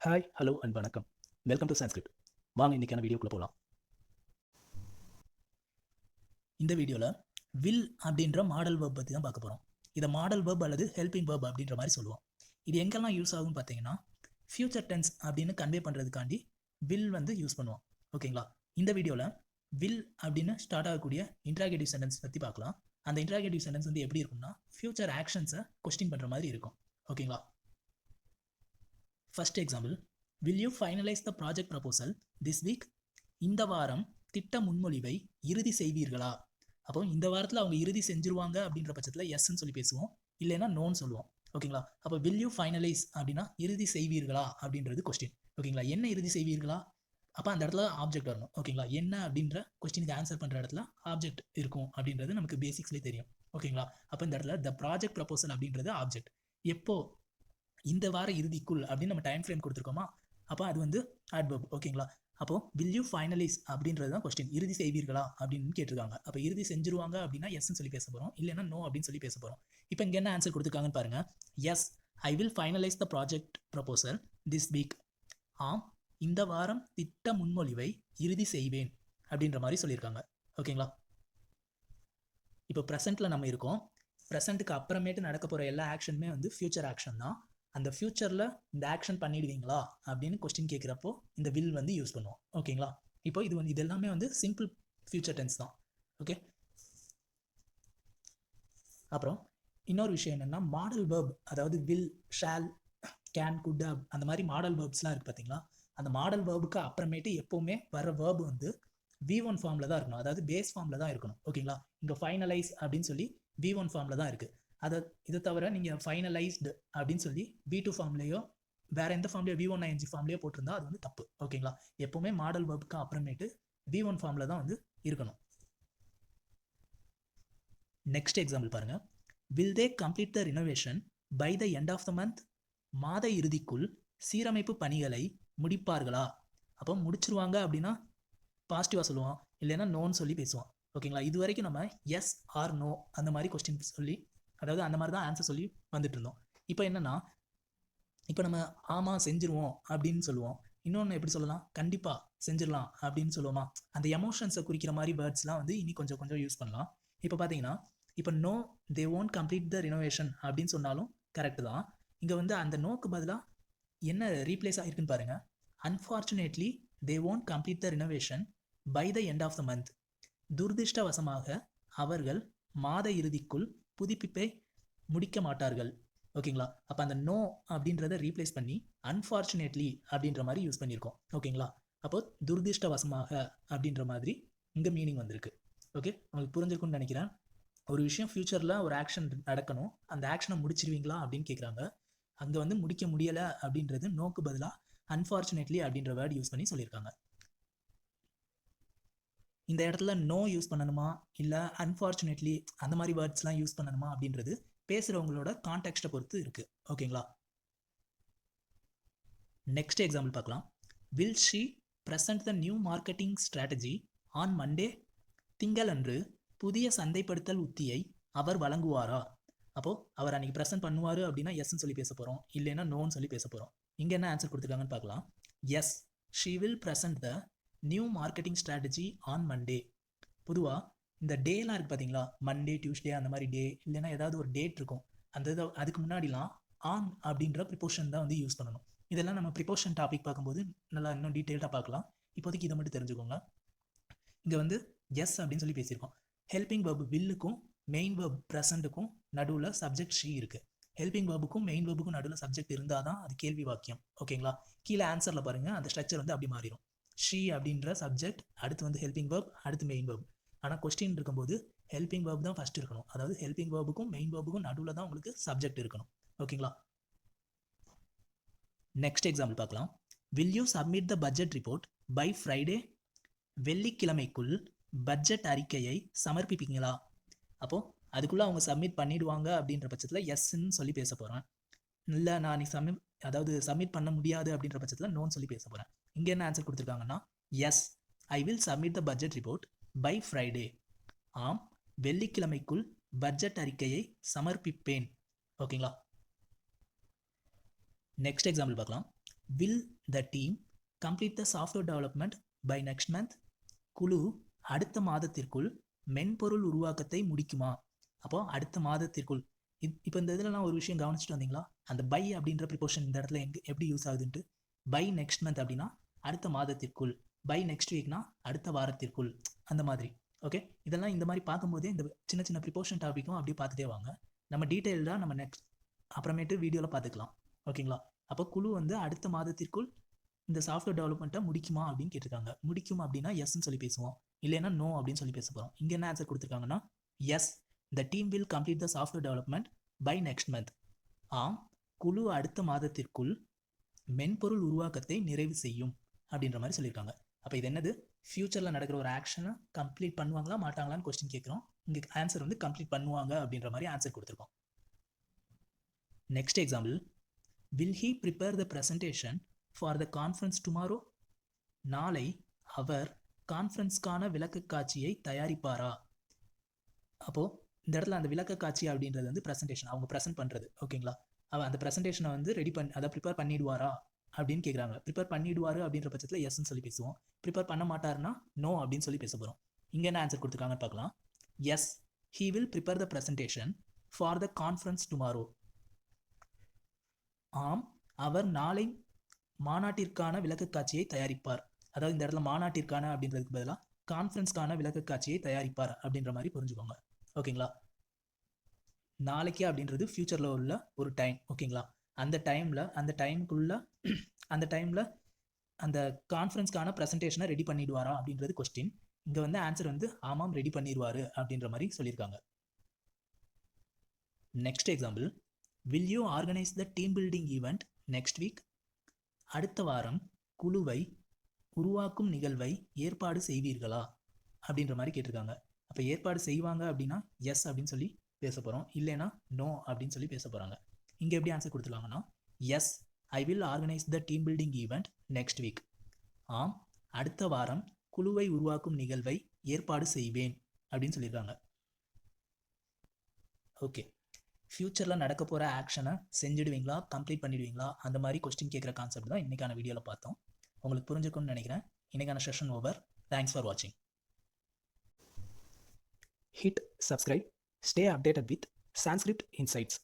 Hi, hello and வணக்கம். Welcome to Sanskrit. வாங்க இன்னைக்கான வீடியோக்குள்ள போகலாம். இந்த வீடியோவில் வில் அப்படின்ற மாடல் வேர்ப் பற்றி தான் பார்க்க போகிறோம். இதை மாடல் வேர்ப் அல்லது ஹெல்பிங் வேர்ப் அப்படின்ற மாதிரி சொல்லுவோம். இது எங்கெல்லாம் யூஸ் ஆகும்னு பார்த்தீங்கன்னா ஃபியூச்சர் டென்ஸ் அப்படின்னு கன்வே பண்ணுறதுக்காண்டி வில் வந்து யூஸ் பண்ணுவோம். ஓகேங்களா? இந்த வீடியோவில் வில் அப்படின்னு ஸ்டார்ட் ஆகக்கூடிய இன்ட்ராகேட்டிவ் சென்டென்ஸ் பற்றி பார்க்கலாம். அந்த இன்ட்ராகேட்டிவ் சென்டென்ஸ் வந்து எப்படி இருக்கும்னா ஃபியூச்சர் ஆக்ஷன்ஸை கொஸ்டின் பண்ணுற மாதிரி இருக்கும். ஓகேங்களா? First example, will you finalise the project proposal this week? இந்த வாரம் திட்ட முன்மொழிவை இறுதி செய்வீர்களா? அப்போ இந்த வாரத்தில் அவங்க இறுதி செஞ்சுருவாங்க அப்படின்ற பட்சத்தில் எஸ்ன்னு சொல்லி பேசுவோம், இல்லைன்னா நோன்னு சொல்லுவோம். ஓகேங்களா? அப்போ வில் யூ ஃபைனலைஸ் அப்படின்னா இறுதி செய்வீர்களா அப்படின்றது கொஸ்டின். ஓகேங்களா? என்ன இறுதி செய்வீர்களா? அப்போ அந்த இடத்துல ஆப்ஜெக்ட் வரணும். ஓகேங்களா? என்ன அப்படின்ற கொஸ்டினுக்கு ஆன்சர் பண்ணுற இடத்துல ஆப்ஜெக்ட் இருக்கும் அப்படின்றது நமக்கு பேசிக்ஸ்லேயே தெரியும். ஓகேங்களா? அப்போ இந்த இடத்துல த ப்ராஜெக்ட் ப்ரப்போசல் அப்படின்றது ஆப்ஜெக்ட். எப்போ இந்த வார இறுதிக்குள் அப்படின்னு நம்ம டைம் ஃப்ரேம் கொடுத்துருக்கோமா, அப்போ அது வந்து அட்வர்ப். ஓகேங்களா? அப்போ வில் யூ ஃபைனலைஸ் அப்படின்றது தான் கொஸ்டின். இறுதி செய்வீர்களா அப்படின்னு கேட்டிருக்காங்க. அப்போ இறுதி செஞ்சிருவாங்க அப்படின்னா எஸ்ன்னு சொல்லி பேச போகிறோம், இல்லைன்னா நோ அப்படின்னு சொல்லி பேச போகிறோம். இப்போ இங்கே என்ன ஆன்சர் கொடுத்துருக்காங்கன்னு பாருங்க. Yes, I will finalise the project proposal this week. ஆம், இந்த வாரம் திட்ட முன்மொழிவை இறுதி செய்வேன் அப்படின்ற மாதிரி சொல்லியிருக்காங்க. ஓகேங்களா? இப்போ ப்ரெசென்ட்டில் நம்ம இருக்கோம். ப்ரெசென்ட்டுக்கு அப்புறமேட்டு நடக்க போகிற எல்லா ஆக்ஷனுமே வந்து ஃபியூச்சர் ஆக்ஷன் தான். அந்த ஃபியூச்சரில் இந்த ஆக்ஷன் பண்ணிடுவீங்களா அப்படின்னு கொஸ்டின் கேட்குறப்போ இந்த வில் வந்து யூஸ் பண்ணுவோம். ஓகேங்களா? இப்போ இது எல்லாமே வந்து சிம்பிள் ஃபியூச்சர் டென்ஸ் தான். ஓகே. அப்புறம் இன்னொரு விஷயம் என்னென்னா மாடல் வேர்ப், அதாவது வில், ஷால், கேன், குட் அந்த மாதிரி மாடல் வேர்ப்ஸ்லாம் இருக்குது பார்த்தீங்களா? அந்த மாடல் வேர்புக்கு அப்புறமேட்டு எப்போவுமே வர வேர்ப் வந்து V1 ஃபார்மில் தான் இருக்கணும், அதாவது பேஸ் ஃபார்மில் தான் இருக்கணும். ஓகேங்களா? இங்கே ஃபைனலைஸ் அப்படின்னு சொல்லி V1 ஃபார்மில் தான் இருக்குது. இதை தவிர நீங்கள் ஃபைனலைஸ்டு அப்படின்னு சொல்லி V2 ஃபார்ம்லேயோ வேற எந்த ஃபார்ம்லேயோ V1 ING ஃபார்ம்லேயோ போட்டிருந்தா அது வந்து தப்பு. ஓகேங்களா? எப்போவுமே மாடல் வேர்புக்கு அப்புறமேட்டு V1 ஃபார்மில் தான் வந்து இருக்கணும். நெக்ஸ்ட் எக்ஸாம்பிள் பாருங்க. Will they complete the renovation by the end of the month? மாத இறுதிக்குள் சீரமைப்பு பணிகளை முடிப்பார்களா? அப்போ முடிச்சிருவாங்க அப்படின்னா பாசிட்டிவாக சொல்லுவோம், இல்லைன்னா நோன்னு சொல்லி பேசுவோம். ஓகேங்களா? இது வரைக்கும் நம்ம எஸ் ஆர் நோ அந்த மாதிரி கொஸ்டின் சொல்லி, அதாவது அந்த மாதிரி தான் ஆன்சர் சொல்லி வந்துட்டு இருந்தோம். இப்போ என்னன்னா, இப்போ நம்ம ஆமாம் செஞ்சிருவோம் அப்படின்னு சொல்லுவோம். இன்னொன்று எப்படி சொல்லலாம், கண்டிப்பாக செஞ்சிடலாம் அப்படின்னு சொல்லுவோமா? அந்த எமோஷன்ஸை குறிக்கிற மாதிரி வேர்ட்ஸ்லாம் வந்து இனி கொஞ்சம் கொஞ்சம் யூஸ் பண்ணலாம். இப்போ பார்த்தீங்கன்னா, இப்போ no they won't complete the renovation அப்படின்னு சொன்னாலும் கரெக்டு தான். இங்கே வந்து அந்த நோக்கு பதிலாக என்ன ரீப்ளேஸ் ஆகிருக்குன்னு பாருங்க. Unfortunately they won't complete the renovation by the end of the month. துரதிர்ஷ்டவசமாக அவர்கள் மாத இறுதிக்குள் புதுப்பிப்பை முடிக்க மாட்டார்கள். ஓகேங்களா? அப்போ அந்த நோ அப்படின்றத ரீப்ளேஸ் பண்ணி அன்ஃபார்ச்சுனேட்லி அப்படின்ற மாதிரி யூஸ் பண்ணியிருக்கோம். ஓகேங்களா? அப்போ துரதிர்ஷ்டவசமாக அப்படின்ற மாதிரி இங்கே மீனிங் வந்திருக்கு. ஓகே, உங்களுக்கு புரிஞ்சிருக்குன்னு நினைக்கிறேன். ஒரு விஷயம் ஃபியூச்சரில் ஒரு ஆக்ஷன் நடக்கணும், அந்த ஆக்ஷனை முடிச்சிருவீங்களா அப்படின்னு கேட்குறாங்க. அங்கே வந்து முடிக்க முடியலை அப்படின்றது நோக்கு பதிலாக அன்ஃபார்ச்சுனேட்லி அப்படின்ற வேர்டு யூஸ் பண்ணி சொல்லியிருக்காங்க. இந்த இடத்துல நோ யூஸ் பண்ணணுமா இல்லை அன்ஃபார்ச்சுனேட்லி அந்த மாதிரி வேர்ட்ஸ்லாம் யூஸ் பண்ணணுமா அப்படின்றது பேசுகிறவங்களோட கான்டெக்ஸ்ட்டை பொறுத்து இருக்குது. ஓகேங்களா? நெக்ஸ்ட் எக்ஸாம்பிள் பார்க்கலாம். Will she present the new marketing strategy on Monday? திங்களன்று புதிய சந்தைப்படுத்தல் உத்தியை அவர் வழங்குவாரா? அப்போது அவர் அன்றைக்கி ப்ரெசென்ட் பண்ணுவார் அப்படின்னா எஸ்ன்னு சொல்லி பேச போகிறோம், இல்லைன்னா நோன்னு சொல்லி பேச போகிறோம். இங்கே என்ன ஆன்சர் கொடுத்துருக்காங்கன்னு பார்க்கலாம். Yes, she will present the new marketing strategy on Monday. பொதுவாக இந்த டேலாம் இருக்குது பார்த்தீங்களா, மண்டே, டியூஸ்டே அந்த மாதிரி டே, இல்லைன்னா ஏதாவது ஒரு டேட் இருக்கும். அந்த அதுக்கு முன்னாடிலாம் ஆன் அப்படின்ற ப்ரிப்போஷன் தான் வந்து யூஸ் பண்ணணும். இதெல்லாம் நம்ம ப்ரிப்போஷன் டாபிக் பார்க்கும்போது நல்லா இன்னும் டீட்டெயில்டாக பார்க்கலாம். இப்போதைக்கு இதை மட்டும் தெரிஞ்சுக்கோங்க. இங்கே வந்து எஸ் அப்படின்னு சொல்லி பேசியிருக்கோம். ஹெல்பிங் வேர்பு வில்லுக்கும் மெயின் வேர்ப் ப்ரெசண்ட்டுக்கும் நடுவில் சப்ஜெக்ட் ஷீ இருக்குது. ஹெல்பிங் வேர்புக்கும் மெயின் வேர்புக்கும் நடுவில் சப்ஜெக்ட் இருந்தால் தான் அது கேள்வி வாக்கியம். ஓகேங்களா? கீழே ஆன்சரில் பாருங்கள், அந்த ஸ்ட்ரக்சர் வந்து அப்படி மாறிடும். ஷீ அப்படின்ற சப்ஜெக்ட், அடுத்து வந்து ஹெல்பிங் வேர்ப், அடுத்து மெயின் வேர்ப். ஆனால் கொஸ்டின் இருக்கும்போது ஹெல்பிங் வேர்ப் தான் ஃபஸ்ட் இருக்கணும், அதாவது ஹெல்பிங் வேர்புக்கும் மெயின் வேர்புக்கும் நடுவில் தான் உங்களுக்கு சப்ஜெக்ட் இருக்கணும். ஓகேங்களா? நெக்ஸ்ட் எக்ஸாம்பிள் பார்க்கலாம். Will you submit the budget report by Friday? வெள்ளிக்கிழமைக்குள் பட்ஜெட் அறிக்கையை சமர்ப்பிப்பீங்களா? அப்போது அதுக்குள்ளே அவங்க சப்மிட் பண்ணிடுவாங்க அப்படின்ற பட்சத்தில் எஸ்ன்னு சொல்லி பேச போகிறேன். இல்லை நான் நீ சப்மிட் பண்ண முடியாது அப்படின்ற பட்சத்தில் நோன்னு சொல்லி பேச போகிறேன். இங்கே என்ன ஆன்சர் கொடுத்துருக்காங்கன்னா, yes, I will submit the budget report by Friday. ஆம், வெள்ளிக்கிழமைக்குள் பட்ஜெட் அறிக்கையை சமர்ப்பிப்பேன். ஓகேங்களா? நெக்ஸ்ட் எக்ஸாம்பிள் பார்க்கலாம். Will the team complete the software development by next month? குழு அடுத்த மாதத்திற்குள் மென்பொருள் உருவாக்கத்தை முடிக்குமா? அப்போ அடுத்த மாதத்திற்குள். இப்போ இந்த இதுலலாம் ஒரு விஷயம் கவனிச்சுட்டு வந்தீங்களா? அந்த பை அப்படின்ற ப்ரிப்போஷன் இந்த இடத்துல எப்படி யூஸ் ஆகுதுன்ட்டு. பை நெக்ஸ்ட் மந்த் அப்படின்னா அடுத்த மாதத்திற்குள், பை நெக்ஸ்ட் வீக்னா அடுத்த வாரத்திற்குள், அந்த மாதிரி. ஓகே, இதெல்லாம் இந்த மாதிரி பார்க்கும்போதே இந்த சின்ன சின்ன ப்ரிப்போஷன் டாப்பிக்கும் அப்படியே பார்த்துட்டே வாங்க. நம்ம டீட்டெயில்டாக நம்ம நெக்ஸ்ட் அப்புறமேட்டு வீடியோவில் பார்த்துக்கலாம். ஓகேங்களா? அப்போ குழு வந்து அடுத்த மாதத்திற்குள் இந்த சாஃப்ட்வேர் டெவலப்மெண்ட்டை முடிக்குமா அப்படின்னு கேட்டிருக்காங்க. முடிக்கும் அப்படின்னா எஸ்ன்னு சொல்லி பேசுவோம், இல்லைன்னா நோ அப்படின்னு சொல்லி பேச போகிறோம். இங்கே என்ன ஆன்சர் கொடுத்துருக்காங்கன்னா yes, the team will complete the software development by next month. ஆம், குழு அடுத்த மாதத்திற்குள் மென்பொருள் உருவாக்கத்தை நிறைவு செய்யும் அப்படின்ற மாதிரி சொல்லியிருக்காங்க. அப்போ இது என்னது? ஃபியூச்சரில் நடக்கிற ஒரு ஆக்ஷனை கம்ப்ளீட் பண்ணுவாங்களா மாட்டாங்களான்னு கொஸ்டின் கேட்குறோம். இங்கே ஆன்சர் வந்து கம்ப்ளீட் பண்ணுவாங்க அப்படின்ற மாதிரி ஆன்சர் கொடுத்துருக்கோம். Next example, will he prepare the presentation for the conference tomorrow? நாளை அவர் கான்ஃபரன்ஸ்க்கான விளக்கக்காட்சியை தயாரிப்பாரா? அப்போது இந்த இடத்துல அந்த விளக்கக்காட்சி அப்படின்றது வந்து ப்ரெசன்டேஷன், அவங்க ப்ரெசென்ட் பண்ணுறது. ஓகேங்களா? அவள் அந்த ப்ரெசன்டேஷனை வந்து அதை ப்ரிப்பேர் பண்ணிடுவாரா அப்படின்னு கேட்குறாங்க. ப்ரிப்பேர் பண்ணிடுவார் அப்படின்ற பட்சத்தில் எஸ்ன்னு சொல்லி பேசுவோம். ப்ரிப்பேர் பண்ண மாட்டார்னா நோ அப்படின்னு சொல்லி பேச போகிறோம். இங்கே என்ன ஆன்சர் கொடுத்துருக்காங்கன்னு பார்க்கலாம். Yes, he will prepare the presentation for the conference tomorrow. ஆம், அவர் நாளை மாநாட்டிற்கான விளக்கக்காட்சியை தயாரிப்பார். அதாவது இந்த இடத்துல மாநாட்டிற்கான அப்படின்றதுக்கு பதிலாக கான்ஃபரன்ஸ்க்கான விளக்கக்காட்சியை தயாரிப்பார் அப்படின்ற மாதிரி புரிஞ்சுக்கோங்க. ஓகேங்களா? நாளைக்கு அப்படின்றது ஃபியூச்சரில் உள்ள ஒரு டைம். ஓகேங்களா? அந்த டைமுக்குள்ள அந்த கான்ஃபரன்ஸ்க்கான ப்ரெசன்டேஷனை ரெடி பண்ணிடுவாரா அப்படின்றது கொஸ்டின். இங்கே வந்து ஆன்சர் வந்து ஆமாம் ரெடி பண்ணிடுவார் அப்படின்ற மாதிரி சொல்லியிருக்காங்க. Next example, will you organise the team building event next week? அடுத்த வாரம் குழுவை உருவாக்கும் நிகழ்வை ஏற்பாடு செய்வீர்களா அப்படின்ற மாதிரி கேட்டிருக்காங்க. அப்போ ஏற்பாடு செய்வாங்க அப்படின்னா எஸ் அப்படின்னு சொல்லி பேச போகிறோம், இல்லைன்னா நோ அப்படின்னு சொல்லி பேச போகிறாங்க. இங்கே எப்படி ஆன்சர் கொடுத்துருக்காங்கன்னா yes, I will organise the team building event next week. ஆம், அடுத்த வாரம் குழுவை உருவாக்கும் நிகழ்வை ஏற்பாடு செய்வேன் அப்படின்னு சொல்லியிருக்காங்க. ஓகே, ஃப்யூச்சரில் நடக்க போகிற ஆக்ஷனை செஞ்சுடுவீங்களா, கம்ப்ளீட் பண்ணிடுவீங்களா, அந்த மாதிரி கொஸ்டின் கேட்குற கான்செப்ட் தான் இன்றைக்கான வீடியோவில் பார்த்தோம். உங்களுக்கு புரிஞ்சுக்கணும்னு நினைக்கிறேன். இன்றைக்கான செஷன் ஓவர். தேங்க்ஸ் ஃபார் வாட்சிங். Hit subscribe. Stay updated with Sanskrit Insights.